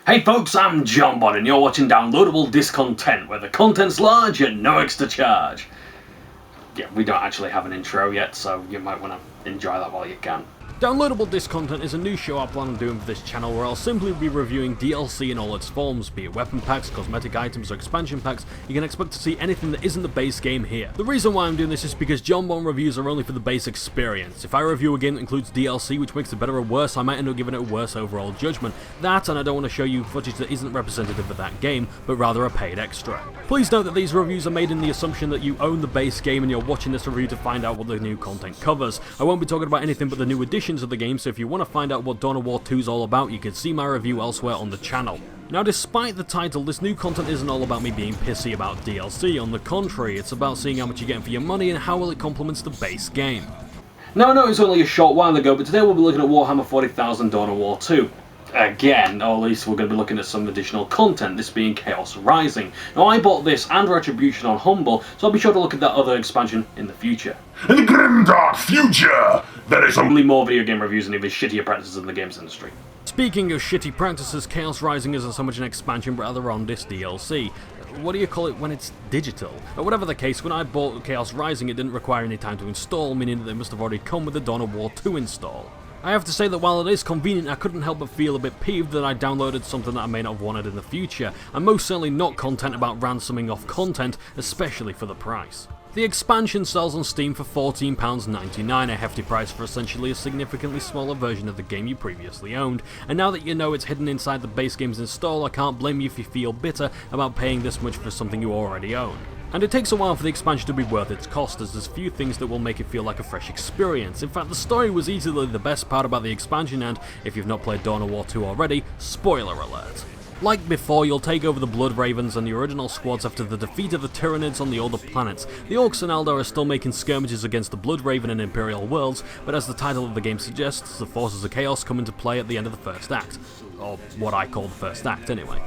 Hey folks, I'm Johnbonne and you're watching Downloadable Discontent, where the content's large and no extra charge. Yeah, we don't actually have an intro yet, so you might want to enjoy that while you can. Downloadable Discontent is a new show I plan on doing for this channel where I'll simply be reviewing DLC in all its forms, be it weapon packs, cosmetic items, or expansion packs. You can expect to see anything that isn't the base game here. The reason why I'm doing this is because Johnbonne reviews are only for the base experience. If I review a game that includes DLC which makes it better or worse, I might end up giving it a worse overall judgment. That, and I don't want to show you footage that isn't representative of that game, but rather a paid extra. Please note that these reviews are made in the assumption that you own the base game and you're watching this review to find out what the new content covers. I won't be talking about anything but the new additions of the game, so if you want to find out what Dawn of War 2 is all about, you can see my review elsewhere on the channel. Now, despite the title, this new content isn't all about me being pissy about DLC. On the contrary, it's about seeing how much you're getting for your money and how well it complements the base game. Now, I know it's only a short while ago, but today we'll be looking at Warhammer 40,000 Dawn of War 2. Again, or at least we're going to be looking at some additional content, this being Chaos Rising. Now, I bought this and Retribution on Humble, so I'll be sure to look at that other expansion in the future. In the grimdark future, there is only more video game reviews and even shittier practices in the games industry. Speaking of shitty practices, Chaos Rising isn't so much an expansion, but rather on this DLC. What do you call it when it's digital? Whatever the case, when I bought Chaos Rising, it didn't require any time to install, meaning that it must have already come with the Dawn of War 2 install. I have to say that while it is convenient, I couldn't help but feel a bit peeved that I downloaded something that I may not have wanted in the future. I'm most certainly not content about ransoming off content, especially for the price. The expansion sells on Steam for £14.99, a hefty price for essentially a significantly smaller version of the game you previously owned, and now that you know it's hidden inside the base game's install, I can't blame you if you feel bitter about paying this much for something you already own. And it takes a while for the expansion to be worth its cost, as there's few things that will make it feel like a fresh experience. In fact, the story was easily the best part about the expansion, and if you've not played Dawn of War 2 already, spoiler alert. Like before, you'll take over the Blood Ravens and the original squads after the defeat of the Tyranids on the older planets. The Orcs and Eldar are still making skirmishes against the Blood Raven and Imperial worlds, but as the title of the game suggests, the Forces of Chaos come into play at the end of the first act. Or what I call the first act, anyway.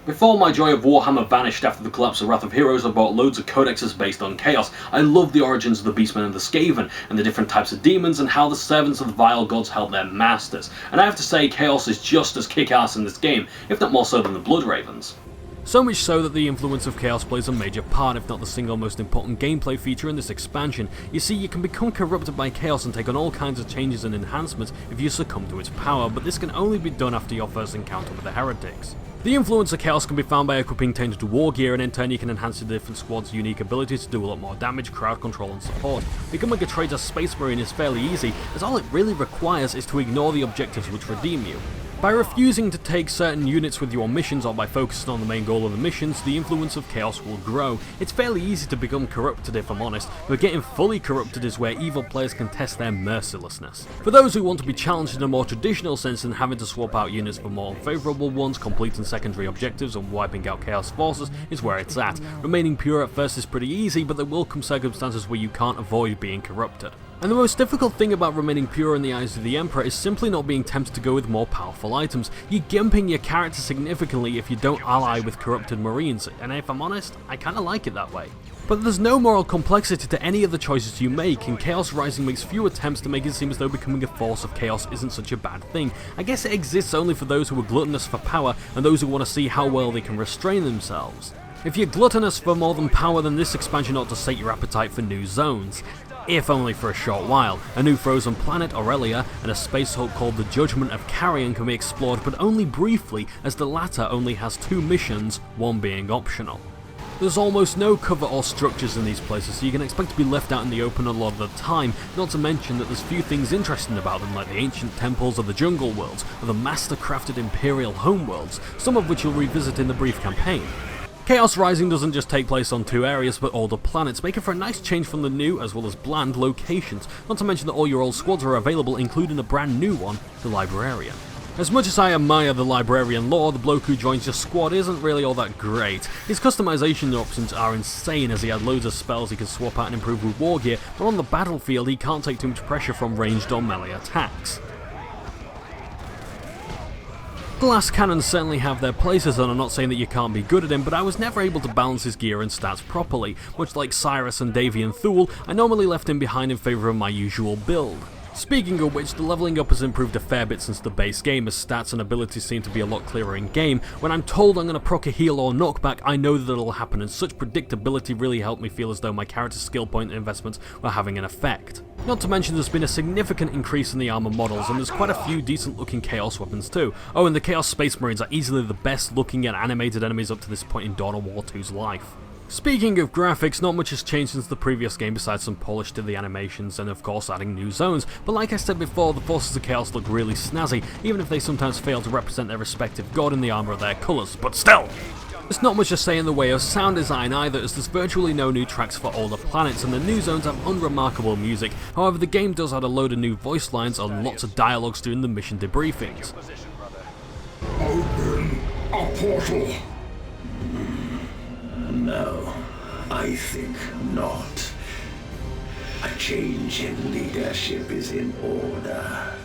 Before my joy of Warhammer vanished after the collapse of Wrath of Heroes, I bought loads of codexes based on Chaos. I love the origins of the Beastmen and the Skaven, and the different types of demons, and how the servants of the vile gods help their masters. And I have to say, Chaos is just as kick-ass in this game, if not more so than the Blood Ravens. So much so that the influence of Chaos plays a major part, if not the single most important gameplay feature in this expansion. You see, you can become corrupted by Chaos and take on all kinds of changes and enhancements if you succumb to its power, but this can only be done after your first encounter with the Heretics. The influence of Chaos can be found by equipping tainted war gear, and in turn you can enhance the different squad's unique abilities to do a lot more damage, crowd control and support. Becoming a traitor Space Marine is fairly easy, as all it really requires is to ignore the objectives which redeem you. By refusing to take certain units with your missions, or by focusing on the main goal of the missions, the influence of Chaos will grow. It's fairly easy to become corrupted if I'm honest, but getting fully corrupted is where evil players can test their mercilessness. For those who want to be challenged in a more traditional sense and having to swap out units for more unfavourable ones, completing secondary objectives and wiping out Chaos forces is where it's at. Remaining pure at first is pretty easy, but there will come circumstances where you can't avoid being corrupted. And the most difficult thing about remaining pure in the eyes of the Emperor is simply not being tempted to go with more powerful items. You're gimping your character significantly if you don't ally with corrupted Marines, and if I'm honest, I kinda like it that way. But there's no moral complexity to any of the choices you make, and Chaos Rising makes few attempts to make it seem as though becoming a force of chaos isn't such a bad thing. I guess it exists only for those who are gluttonous for power and those who want to see how well they can restrain themselves. If you're gluttonous for more than power, then this expansion ought to sate your appetite for new zones. If only for a short while. A new frozen planet, Aurelia, and a space hulk called the Judgment of Carrion can be explored, but only briefly, as the latter only has 2 missions, one being optional. There's almost no cover or structures in these places, so you can expect to be left out in the open a lot of the time, not to mention that there's few things interesting about them, like the ancient temples of the jungle worlds, or the master-crafted imperial homeworlds, some of which you'll revisit in the brief campaign. Chaos Rising doesn't just take place on 2 areas, but older planets, making for a nice change from the new, as well as bland, locations, not to mention that all your old squads are available, including a brand new one, the Librarian. As much as I admire the Librarian lore, the bloke who joins your squad isn't really all that great. His customization options are insane, as he has loads of spells he can swap out and improve with war gear, but on the battlefield he can't take too much pressure from ranged or melee attacks. Glass cannons certainly have their places, and I'm not saying that you can't be good at him, but I was never able to balance his gear and stats properly. Much like Cyrus and Davian Thule, I normally left him behind in favour of my usual build. Speaking of which, the leveling up has improved a fair bit since the base game, as stats and abilities seem to be a lot clearer in game. When I'm told I'm going to proc a heal or knockback, I know that it'll happen, and such predictability really helped me feel as though my character's skill point investments were having an effect. Not to mention there's been a significant increase in the armor models, and there's quite a few decent looking Chaos weapons too. Oh, and the Chaos Space Marines are easily the best looking and animated enemies up to this point in Dawn of War 2's life. Speaking of graphics, not much has changed since the previous game besides some polish to the animations and of course adding new zones, but like I said before, the Forces of Chaos look really snazzy, even if they sometimes fail to represent their respective god in the armour of their colours, but still! There's not much to say in the way of sound design either, as there's virtually no new tracks for all the planets and the new zones have unremarkable music. However, the game does add a load of new voice lines and lots of dialogues during the mission debriefings. Open a portal. No, I think not. A change in leadership is in order.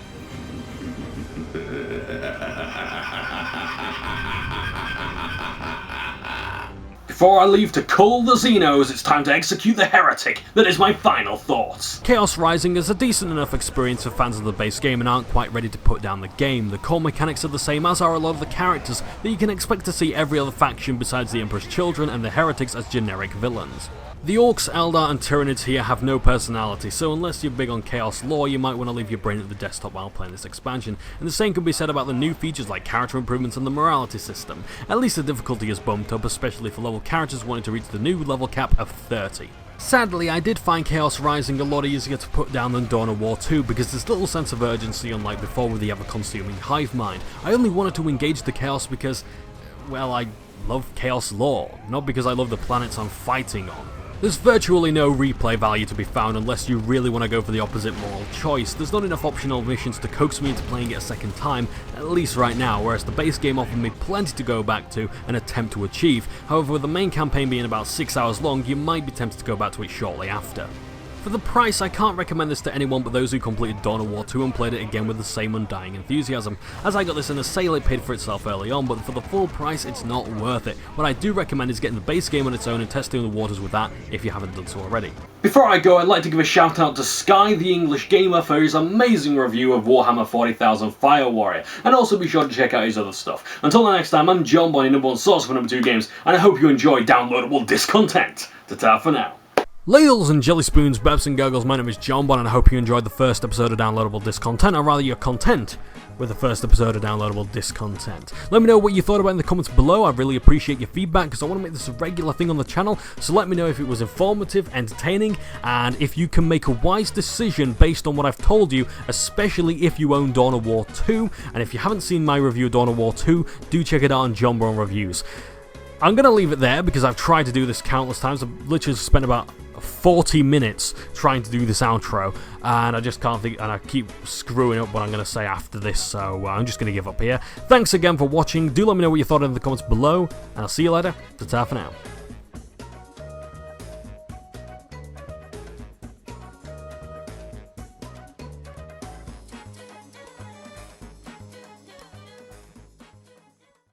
Before I leave to cull the Xenos, it's time to execute the heretic. That is my final thoughts. Chaos Rising is a decent enough experience for fans of the base game and aren't quite ready to put down the game. The core mechanics are the same as are a lot of the characters, that you can expect to see every other faction besides the Emperor's Children and the Heretics as generic villains. The Orcs, Eldar and Tyranids here have no personality, so unless you're big on Chaos lore, you might want to leave your brain at the desktop while playing this expansion, and the same can be said about the new features like character improvements and the morality system. At least the difficulty is bumped up, especially for level characters wanting to reach the new level cap of 30. Sadly, I did find Chaos Rising a lot easier to put down than Dawn of War 2 because there's little sense of urgency unlike before with the ever-consuming hive mind. I only wanted to engage the Chaos because, well, I love Chaos lore, not because I love the planets I'm fighting on. There's virtually no replay value to be found unless you really want to go for the opposite moral choice. There's not enough optional missions to coax me into playing it a second time, at least right now, whereas the base game offered me plenty to go back to and attempt to achieve. However, with the main campaign being about 6 hours long, you might be tempted to go back to it shortly after. For the price, I can't recommend this to anyone but those who completed Dawn of War 2 and played it again with the same undying enthusiasm. As I got this in a sale, it paid for itself early on, but for the full price, it's not worth it. What I do recommend is getting the base game on its own and testing the waters with that if you haven't done so already. Before I go, I'd like to give a shout out to Sky the English Gamer for his amazing review of Warhammer 40,000 Fire Warrior, and also be sure to check out his other stuff. Until the next time, I'm Johnbonne, your number one source for number 2 games, and I hope you enjoy downloadable Discontent. Ta-ta for now. Ladles and jelly spoons, Bebs and Gurgles, my name is Johnbonne and I hope you enjoyed the first episode of Downloadable Discontent, or rather you're content with the first episode of Downloadable Discontent. Let me know what you thought about it in the comments below. I really appreciate your feedback because I want to make this a regular thing on the channel, so let me know if it was informative, entertaining, and if you can make a wise decision based on what I've told you, especially if you own Dawn of War 2, and if you haven't seen my review of Dawn of War 2, do check it out on Johnbonne Reviews. I'm going to leave it there because I've tried to do this countless times. I've literally spent about 40 minutes trying to do this outro, and I just can't think, and I keep screwing up what I'm going to say after this, so I'm just going to give up here. Thanks again for watching. Do let me know what you thought in the comments below, and I'll see you later. Ta-ta for now.